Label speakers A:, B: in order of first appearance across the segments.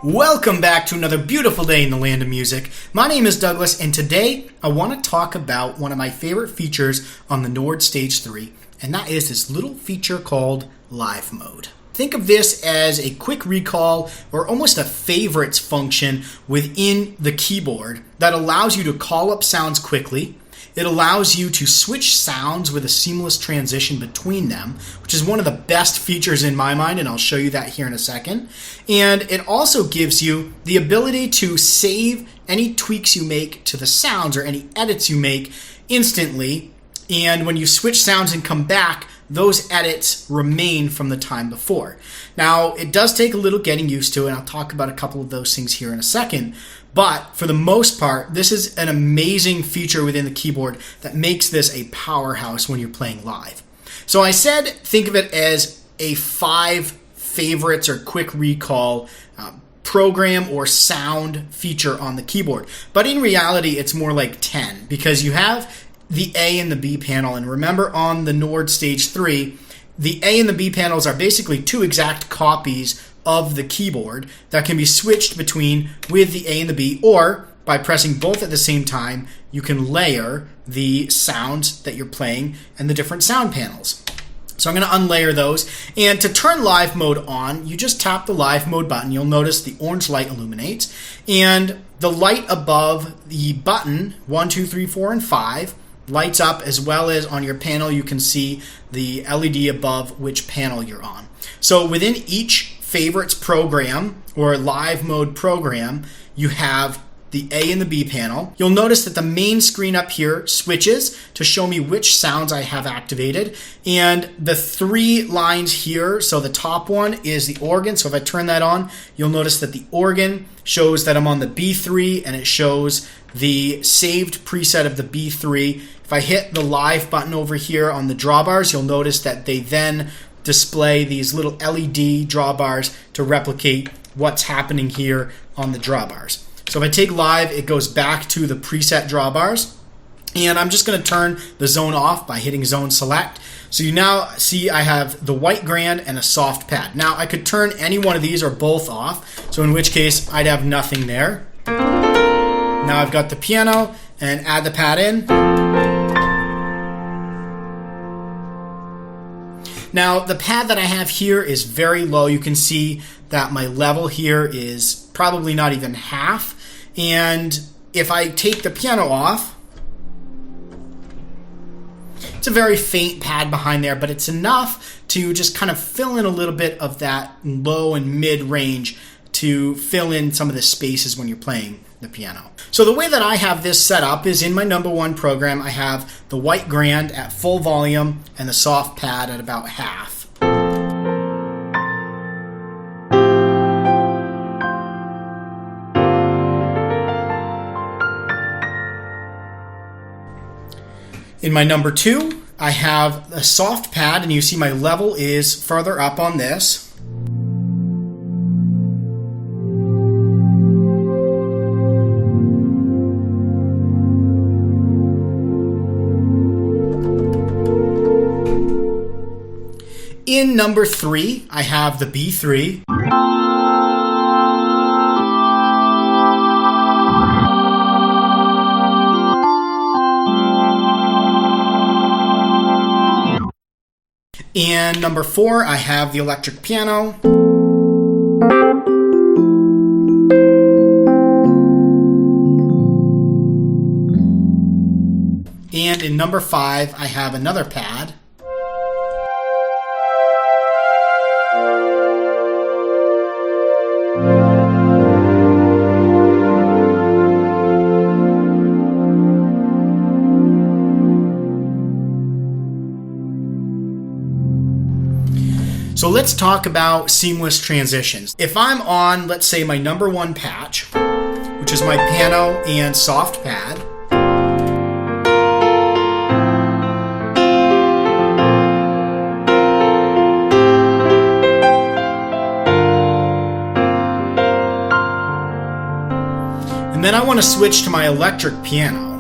A: Welcome back to another beautiful day in the land of music. My name is Douglas, and today I want to talk about one of my favorite features on the NORD Stage 3, and that is this little feature called Live Mode. Think of this as a quick recall or almost a favorites function within the keyboard that allows you to call up sounds quickly. It allows you to switch sounds with a seamless transition between them, which is one of the best features in my mind, and I'll show you that here in a second. And it also gives you the ability to save any tweaks you make to the sounds or any edits you make instantly. And when you switch sounds and come back, those edits remain from the time before. Now, it does take a little getting used to, and I'll talk about a couple of those things here in a second. But for the most part, this is an amazing feature within the keyboard that makes this a powerhouse when you're playing live. So I said, think of it as a 5 favorites or quick recall program or sound feature on the keyboard. But in reality, it's more like 10 because you have the A and the B panel. And remember, on the NORD Stage 3, the A and the B panels are basically 2 exact copies of the keyboard that can be switched between with the A and the B, or by pressing both at the same time, you can layer the sounds that you're playing and the different sound panels. So I'm going to unlayer those. And to turn live mode on, you just tap the live mode button. You'll notice the orange light illuminates, and the light above the button 1, 2, 3, 4, and 5 lights up, as well as on your panel you can see the LED above which panel you're on. So within each favorites program or live mode program, you have the A and the B panel. You'll notice that the main screen up here switches to show me which sounds I have activated. And the 3 lines here, so the top one is the organ. So if I turn that on, you'll notice that the organ shows that I'm on the B3, and it shows the saved preset of the B3. If I hit the live button over here on the drawbars, you'll notice that they then display these little LED drawbars to replicate what's happening here on the drawbars. So if I take live, it goes back to the preset drawbars. And I'm just going to turn the zone off by hitting zone select. So you now see I have the white grand and a soft pad. Now I could turn any one of these or both off, so in which case I'd have nothing there. Now I've got the piano, and add the pad in. Now the pad that I have here is very low. You can see that my level here is probably not even half. And if I take the piano off, it's a very faint pad behind there, but it's enough to just kind of fill in a little bit of that low and mid range to fill in some of the spaces when you're playing the piano. So the way that I have this set up is in my number 1 program, I have the white grand at full volume and the soft pad at about half. In my number 2, I have a soft pad, and you see my level is further up on this. In number 3, I have the B3. In number 4, I have the electric piano. And in number 5, I have another pad. So let's talk about seamless transitions. If I'm on, let's say, my number 1 patch, which is my piano and soft pad, and then I want to switch to my electric piano.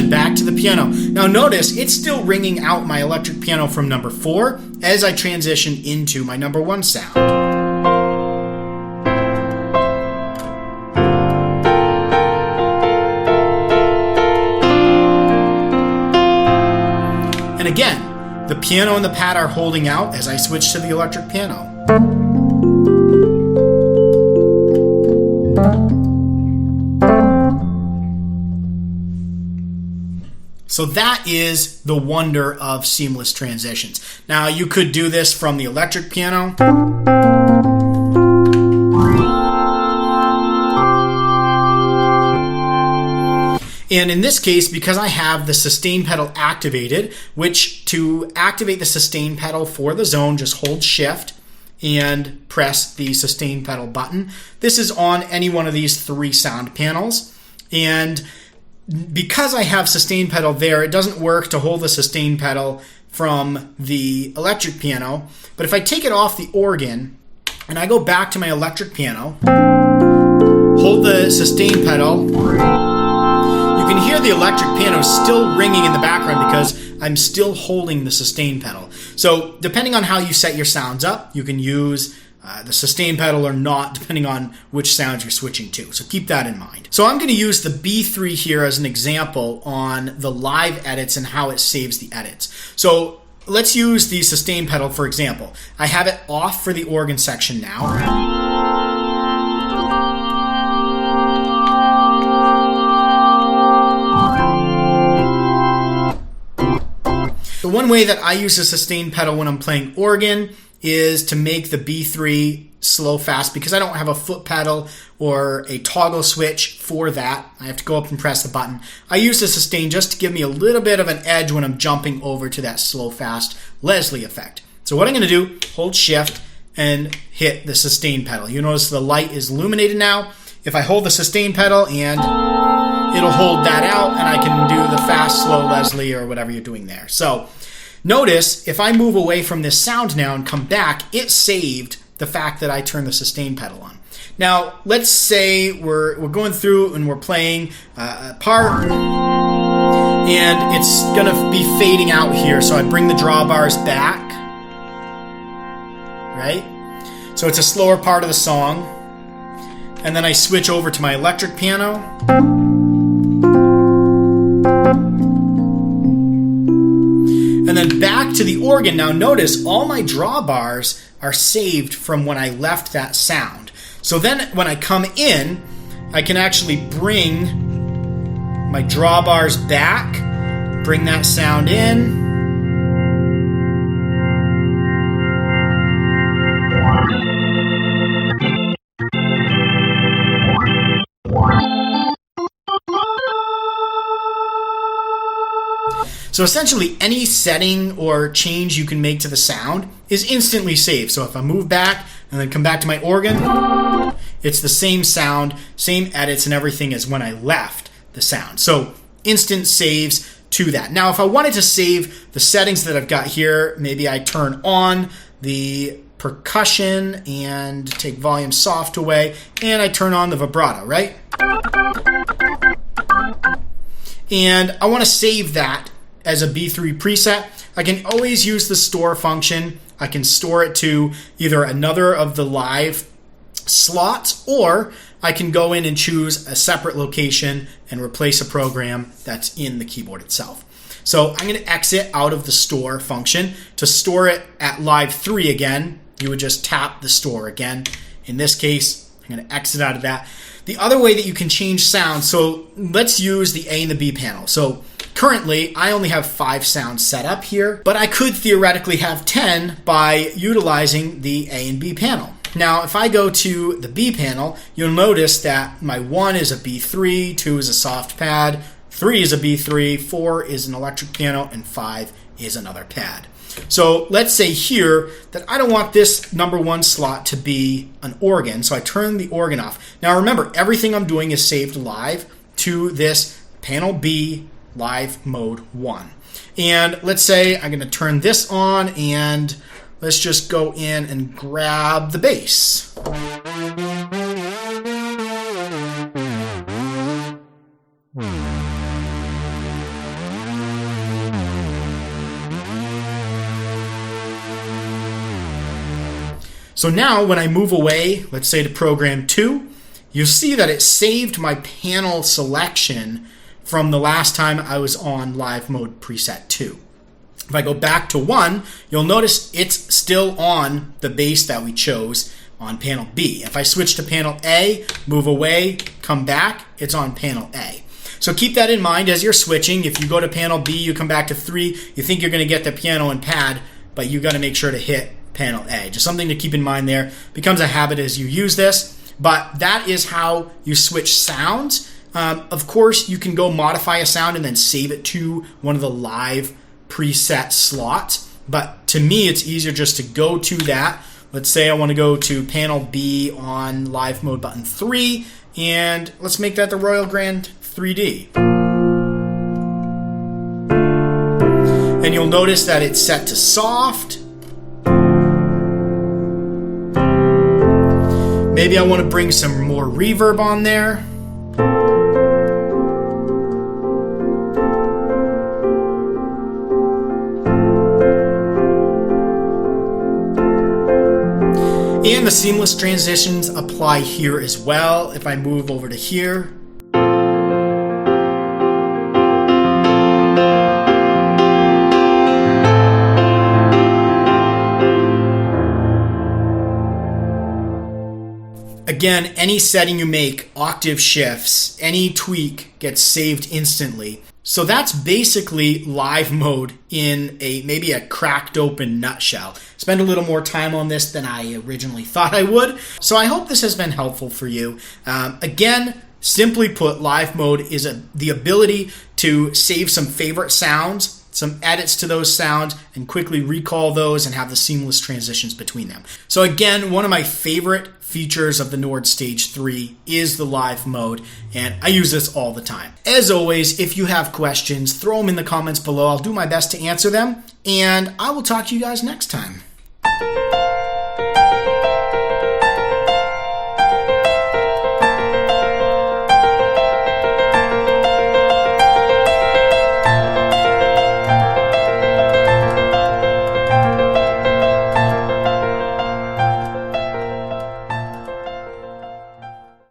A: transition back to the piano. Now notice it's still ringing out my electric piano from number 4 as I transition into my number 1 sound. And again, the piano and the pad are holding out as I switch to the electric piano. So that is the wonder of seamless transitions. Now you could do this from the electric piano. And in this case, because I have the sustain pedal activated, which to activate the sustain pedal for the zone, just hold shift and press the sustain pedal button. This is on any one of these 3 sound panels. And because I have sustain pedal there, it doesn't work to hold the sustain pedal from the electric piano. But if I take it off the organ and I go back to my electric piano, hold the sustain pedal, you can hear the electric piano still ringing in the background because I'm still holding the sustain pedal. So depending on how you set your sounds up, you can use the sustain pedal or not, depending on which sounds you're switching to. So keep that in mind. So I'm going to use the B3 here as an example on the live edits and how it saves the edits. So let's use the sustain pedal for example. I have it off for the organ section now. The one way that I use the sustain pedal when I'm playing organ is to make the B3 slow fast because I don't have a foot pedal or a toggle switch for that. I have to go up and press the button. I use the sustain just to give me a little bit of an edge when I'm jumping over to that slow fast Leslie effect. So what I'm going to do, hold shift and hit the sustain pedal. You notice the light is illuminated now. If I hold the sustain pedal and it'll hold that out and I can do the fast slow Leslie or whatever you're doing there. So notice if I move away from this sound now and come back, it saved the fact that I turned the sustain pedal on. Now, let's say we're going through and we're playing a part and it's going to be fading out here. So I bring the drawbars back, right? So it's a slower part of the song. And then I switch over to my electric piano. And then back to the organ. Now notice all my drawbars are saved from when I left that sound. So then when I come in, I can actually bring my drawbars back, bring that sound in. So essentially any setting or change you can make to the sound is instantly saved. So if I move back and then come back to my organ, it's the same sound, same edits and everything as when I left the sound. So instant saves to that. Now if I wanted to save the settings that I've got here, maybe I turn on the percussion and take volume soft away and I turn on the vibrato, right? And I want to save that as a B3 preset. I can always use the store function. I can store it to either another of the live slots, or I can go in and choose a separate location and replace a program that's in the keyboard itself. So I'm going to exit out of the store function. To store it at live 3 again, you would just tap the store again. In this case, I'm going to exit out of that. The other way that you can change sound, so let's use the A and the B panel. So currently, I only have 5 sounds set up here, but I could theoretically have 10 by utilizing the A and B panel. Now, if I go to the B panel, you'll notice that my 1 is a B3, 2 is a soft pad, 3 is a B3, 4 is an electric piano, and 5 is another pad. So let's say here that I don't want this number 1 slot to be an organ, so I turn the organ off. Now remember, everything I'm doing is saved live to this panel B live mode 1. And let's say I'm going to turn this on and let's just go in and grab the bass. So now when I move away, let's say to program 2, you'll see that it saved my panel selection from the last time I was on live mode preset 2. If I go back to 1, you'll notice it's still on the bass that we chose on panel B. If I switch to panel A, move away, come back, it's on panel A. So keep that in mind as you're switching. If you go to panel B, you come back to 3, you think you're going to get the piano and pad, but you got to make sure to hit panel A. Just something to keep in mind there. Becomes a habit as you use this, but that is how you switch sounds. Of course, you can go modify a sound and then save it to one of the live preset slots, but to me, it's easier just to go to that. Let's say I want to go to panel B on live mode button 3, and let's make that the Royal Grand 3D. And you'll notice that it's set to soft. Maybe I want to bring some more reverb on there. And the seamless transitions apply here as well. If I move over to here, again, any setting you make, octave shifts, any tweak gets saved instantly. So that's basically live mode in maybe a cracked open nutshell. Spend a little more time on this than I originally thought I would. So I hope this has been helpful for you. Again, simply put, live mode is the ability to save some favorite sounds, some edits to those sounds, and quickly recall those and have the seamless transitions between them. So again, one of my favorite features of the NORD Stage 3 is the live mode, and I use this all the time. As always, if you have questions, throw them in the comments below. I'll do my best to answer them, and I will talk to you guys next time.